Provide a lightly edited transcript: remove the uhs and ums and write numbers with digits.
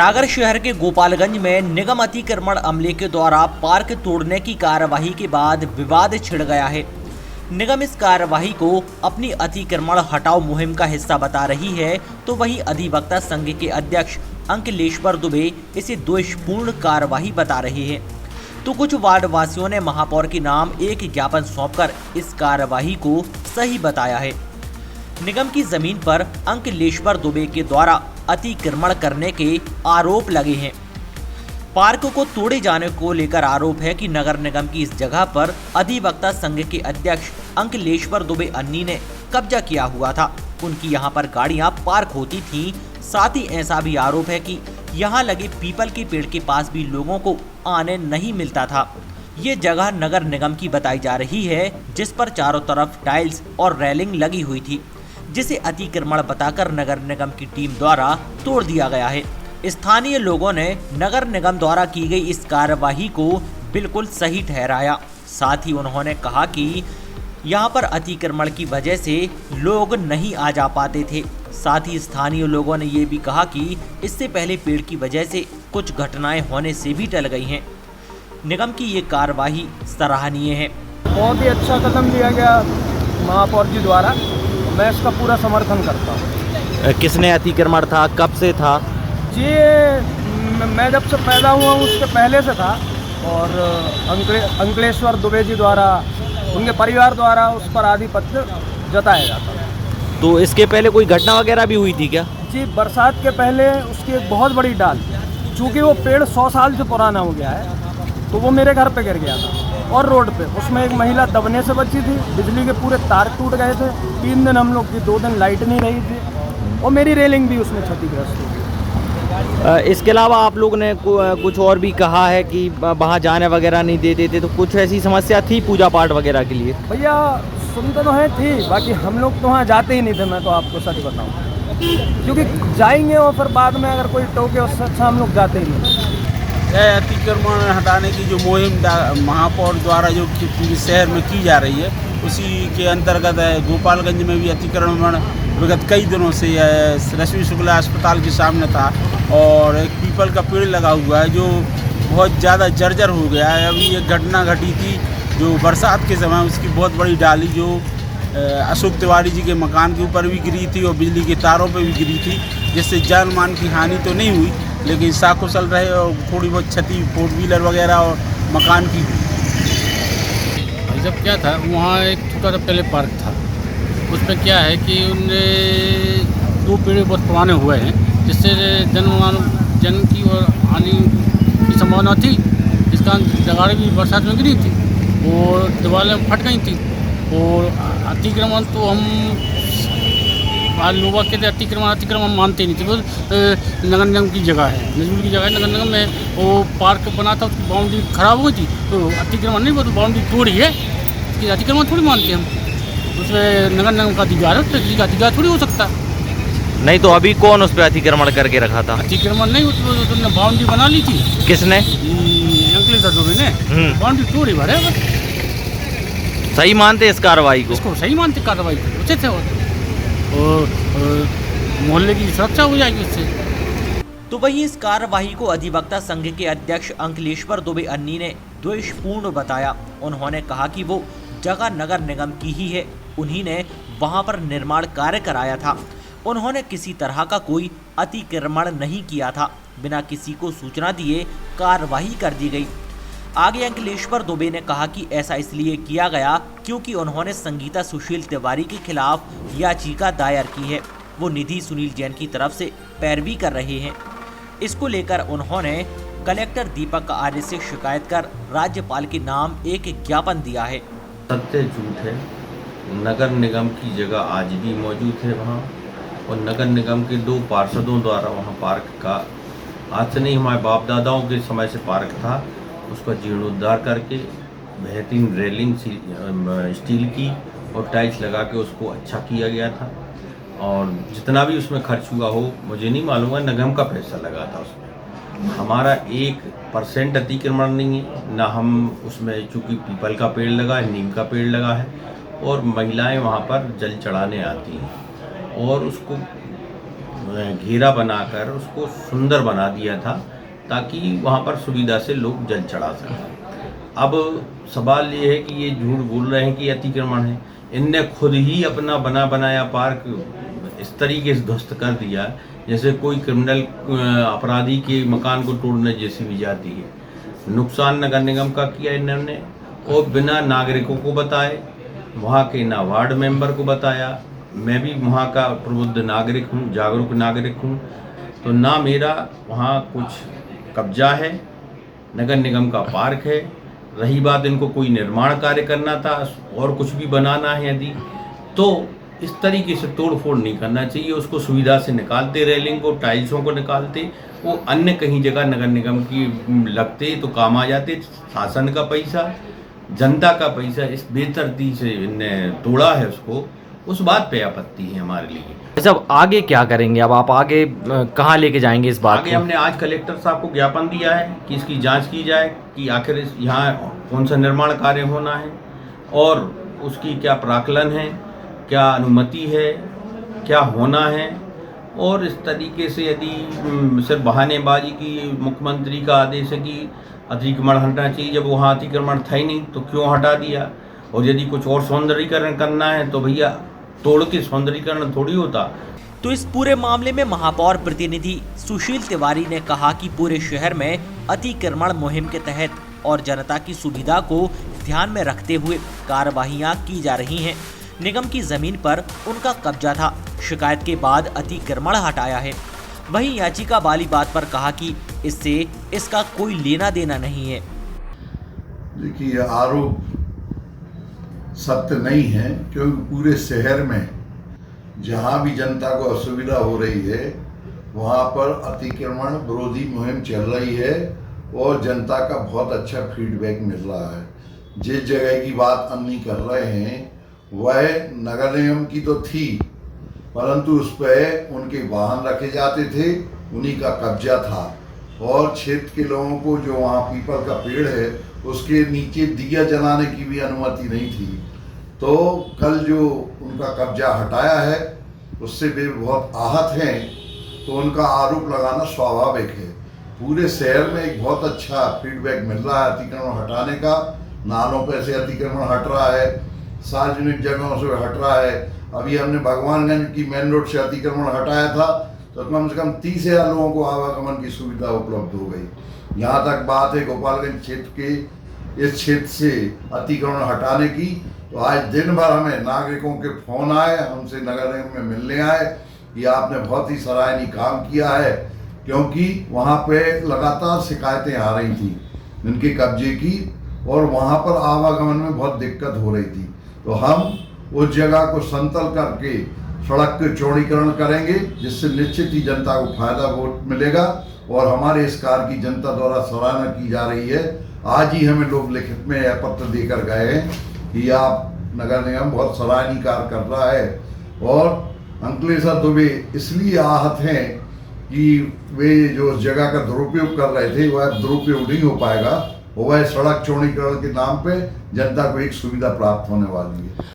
सागर शहर के गोपालगंज में निगम अतिक्रमण अमले के द्वारा पार्क तोड़ने की कार्यवाही के बाद विवाद छिड़ गया है। निगम इस कार्यवाही को अपनी अतिक्रमण हटाओ मुहिम का हिस्सा बता रही है, तो वहीं अधिवक्ता संघ के अध्यक्ष अंकलेश्वर दुबे इसे दोषपूर्ण कार्यवाही बता रहे हैं। तो कुछ वार्ड वासियों ने महापौर के नाम एक ज्ञापन सौंपकर इस कार्यवाही को सही बताया है। निगम की जमीन पर अंकलेश्वर दुबे के द्वारा अतिक्रमण करने के आरोप लगे हैं। पार्क को तोड़े जाने को लेकर आरोप है कि नगर निगम की इस जगह पर अधिवक्ता संघ के अध्यक्ष अंकलेश्वर दुबे अन्नी ने कब्जा किया हुआ था। उनकी यहां पर गाड़ियां पार्क होती थीं। साथ ही ऐसा भी आरोप है कि यहां लगे पीपल के पेड़ के पास भी लोगों को आने नहीं मिलता था। ये जगह नगर निगम की बताई जा रही है, जिस पर चारों तरफ टाइल्स और रेलिंग लगी हुई थी, जिसे अतिक्रमण बताकर नगर निगम की टीम द्वारा तोड़ दिया गया है। स्थानीय लोगों ने नगर निगम द्वारा की गई इस कार्यवाही को बिल्कुल सही ठहराया। साथ ही उन्होंने कहा कि यहाँ पर अतिक्रमण की वजह से लोग नहीं आ जा पाते थे। साथ ही स्थानीय लोगों ने ये भी कहा कि इससे पहले पेड़ की वजह से कुछ घटनाएं होने से भी टल गई हैं। निगम की ये कार्यवाही सराहनीय है। बहुत ही अच्छा कदम लिया गया महापौर जी द्वारा, मैं इसका पूरा समर्थन करता हूँ। किसने अतिक्रमण था, कब से था? जी मैं जब से पैदा हुआ हूँ उसके पहले से था, और अंकलेश्वर दुबे जी द्वारा, उनके परिवार द्वारा उस पर आधिपत्य जताया जाता है। तो इसके पहले कोई घटना वगैरह भी हुई थी क्या? जी बरसात के पहले उसकी एक बहुत बड़ी डाल, चूँकि वो पेड़ 100 साल से पुराना हो गया है, तो वो मेरे घर पे गिर गया था और रोड पे उसमें एक महिला दबने से बची थी। बिजली के पूरे तार टूट गए थे। 3 दिन हम लोग की, 2 दिन लाइट नहीं रही थी, और मेरी रेलिंग भी उसमें क्षतिग्रस्त हुई। इसके अलावा आप लोग ने कुछ और भी कहा है कि वहाँ जाने वगैरह नहीं देते थे, तो कुछ ऐसी समस्या थी पूजा पाठ वगैरह के लिए? भैया सुनते तो है थी, बाकी हम लोग तो वहाँ जाते ही नहीं थे। मैं तो आपको सच बताऊँ, क्योंकि जाएंगे और फिर बाद में अगर कोई टोके, उससे अच्छा हम लोग जाते ही नहीं। अतिक्रमण हटाने की जो मुहिम महापौर द्वारा जो पूरे शहर में की जा रही है, उसी के अंतर्गत गोपालगंज में भी अतिक्रमण विगत कई दिनों से रश्मि शुक्ला अस्पताल के सामने था, और एक पीपल का पेड़ लगा हुआ है जो बहुत ज़्यादा जर्जर हो गया है। अभी एक घटना घटी थी जो बरसात के समय, उसकी बहुत बड़ी डाली जो अशोक तिवारी जी के मकान के ऊपर भी गिरी थी और बिजली के तारों पर भी गिरी थी, जिससे जान मान की हानि तो नहीं हुई, लेकिन साकुशल रहे और थोड़ी बहुत क्षति 4 व्हीलर वगैरह और मकान की। जब क्या था, वहाँ एक छोटा सा पहले पार्क था, उसमें क्या है कि उनने 2 पेड़ बहुत पुराने हुए हैं, जिससे जन की और हानि की संभावना थी। जिस कारण दीवारें भी बरसात में गिरी थी और दीवारें फट गई थी। और अतिक्रमण तो हम लोग कहते अतिक्रमण मानते नहीं थे। वो नगर निगम की जगह है, नजूल की जगह है। नगर निगम में वो पार्क बना था, उसकी बाउंड्री खराब हो गई थी, तो अतिक्रमण नहीं, वो तो बाउंड्री तोड़ी है, कि अतिक्रमण थोड़ी मानते हम। उसमें नगर निगम का अधिकार है, किसी का अधिकार थोड़ी हो सकता। नहीं तो अभी कौन उस पर अतिक्रमण करके रखा था? अतिक्रमण नहीं, उसने बाउंड्री बना ली थी। किसने? अंकलेश्वर दुबे ने बाउंड्री तोड़ी भरे। सही मानते इस कार्रवाई को? इसको सही मानते कार्रवाई को, उचित है, और मोहल्ले की सुरक्षा हो जाएगी उससे। तो वहीं इस कार्यवाही को अधिवक्ता संघ के अध्यक्ष अंकलेश्वर दुबे अन्नी ने द्वेषपूर्ण बताया। उन्होंने कहा कि वो जगह नगर निगम की ही है, उन्हीं ने वहां पर निर्माण कार्य कराया था। उन्होंने किसी तरह का कोई अतिक्रमण नहीं किया था। बिना किसी को सूचना दिए कार्यवाही कर दी गई। आगे अंकलेश्वर दुबे ने कहा कि ऐसा इसलिए किया गया क्योंकि उन्होंने संगीता सुशील तिवारी के खिलाफ याचिका दायर की है। वो निधि सुनील जैन की तरफ से पैरवी कर रहे हैं। इसको लेकर उन्होंने कलेक्टर दीपक आर्य से शिकायत कर राज्यपाल के नाम एक ज्ञापन दिया है। सत्य झूठ है। नगर निगम की जगह आज भी मौजूद है वहाँ, और नगर निगम के 2 पार्षदों द्वारा वहाँ पार्क का, आज से नहीं, हमारे बाप दादाओं के समय से पार्क था, उसका जीर्णोद्धार करके बेहतरीन रेलिंग स्टील की और टाइल्स लगा के उसको अच्छा किया गया था। और जितना भी उसमें खर्च हुआ हो मुझे नहीं मालूम है, निगम का पैसा लगा था उसमें। हमारा 1% अतिक्रमण नहीं है ना। हम उसमें, चूँकि पीपल का पेड़ लगा है, नीम का पेड़ लगा है, और महिलाएं वहाँ पर जल चढ़ाने आती हैं, और उसको घेरा बनाकर उसको सुंदर बना दिया था ताकि वहाँ पर सुविधा से लोग जल चढ़ा सकें। अब सवाल ये है कि ये झूठ बोल रहे हैं कि अतिक्रमण है। इनने खुद ही अपना बना बनाया पार्क इस तरीके से ध्वस्त कर दिया जैसे कोई क्रिमिनल अपराधी के मकान को तोड़ने जैसी भी जाती है। नुकसान नगर निगम का किया इन्होंने और बिना नागरिकों को बताए, वहाँ के ना वार्ड मेंबर को बताया। मैं भी वहाँ का प्रबुद्ध नागरिक हूँ, जागरूक नागरिक हूँ, तो ना मेरा वहाँ कुछ कब्जा है, नगर निगम का पार्क है। रही बात इनको कोई निर्माण कार्य करना था और कुछ भी बनाना है यदि, तो इस तरीके से तोड़ फोड़ नहीं करना चाहिए। उसको सुविधा से निकालते, रेलिंग को, टाइल्सों को निकालते, वो अन्य कहीं जगह नगर निगम की लगते तो काम आ जाते। शासन का पैसा, जनता का पैसा इस बेतरतीब से इनने तोड़ा है उसको, उस बात पे आपत्ति है हमारे लिए। सब आगे क्या करेंगे? अब आप आगे कहाँ लेके जाएंगे इस बात आगे को? हमने आज कलेक्टर साहब को ज्ञापन दिया है कि इसकी जांच की जाए कि आखिर यहाँ कौन सा निर्माण कार्य होना है और उसकी क्या प्राक्कलन है, क्या अनुमति है, क्या होना है। और इस तरीके से यदि सिर्फ बहानेबाजी की मुख्यमंत्री का आदेश है कि अतिक्रमण हटना चाहिए, जब वहाँ अतिक्रमण था ही नहीं तो क्यों हटा दिया। और यदि कुछ और सौंदर्यीकरण करना है तो भैया तोड़ के सौंदर्यीकरण थोड़ी होता। तो इस पूरे मामले में महापौर प्रतिनिधि सुशील तिवारी ने कहा कि पूरे शहर में अतिक्रमण मुहिम के तहत और जनता की सुविधा को ध्यान में रखते हुए कार्रवाइयां की जा रही हैं। निगम की जमीन पर उनका कब्जा था, शिकायत के बाद अतिक्रमण हटाया है। वहीं याचिका वाली बात पर कहा कि इससे इसका कोई लेना देना नहीं है। देखिए, आरोप सत्य नहीं है, क्योंकि पूरे शहर में जहाँ भी जनता को असुविधा हो रही है वहाँ पर अतिक्रमण विरोधी मुहिम चल रही है और जनता का बहुत अच्छा फीडबैक मिल रहा है। जिस जगह की बात अन्नी कर रहे हैं वह नगर निगम की तो थी, परंतु उस पर उनके वाहन रखे जाते थे, उन्हीं का कब्जा था और क्षेत्र के लोगों को जो वहाँ पीपल का पेड़ है उसके नीचे दिया जलाने की भी अनुमति नहीं थी। तो कल जो उनका कब्जा हटाया है उससे वे बहुत आहत हैं, तो उनका आरोप लगाना स्वाभाविक है। पूरे शहर में एक बहुत अच्छा फीडबैक मिल रहा है अतिक्रमण हटाने का। नालों पर से अतिक्रमण हट रहा है, सार्वजनिक जगहों से हट रहा है। अभी हमने भगवानगंज की मेन रोड से अतिक्रमण हटाया था तो कम से कम 30,000 लोगों को आवागमन की सुविधा उपलब्ध हो गई। यहाँ तक बात है गोपालगंज क्षेत्र के इस क्षेत्र से अतिक्रमण हटाने की, तो आज दिन भर हमें नागरिकों के फोन आए, हमसे नगर निगम में मिलने आए कि आपने बहुत ही सराहनीय काम किया है, क्योंकि वहाँ पे लगातार शिकायतें आ रही थी इनके कब्जे की और वहाँ पर आवागमन में बहुत दिक्कत हो रही थी। तो हम उस जगह को समतल करके सड़क के चौड़ीकरण करेंगे, जिससे निश्चित ही जनता को फायदा बहुत मिलेगा और हमारे इस कार्य की जनता द्वारा सराहना की जा रही है। आज ही हमें लोग लिखित में यह पत्र देकर गए हैं कि आप नगर निगम बहुत सराहनीय कार्य कर रहा है। और अंकलेश्वर दुबे इसलिए आहत हैं कि वे जो उस जगह का दुरुपयोग कर रहे थे वह दुरुपयोग नहीं हो पाएगा और वह सड़क चौड़ीकरण के नाम पे जनता को एक सुविधा प्राप्त होने वाली है।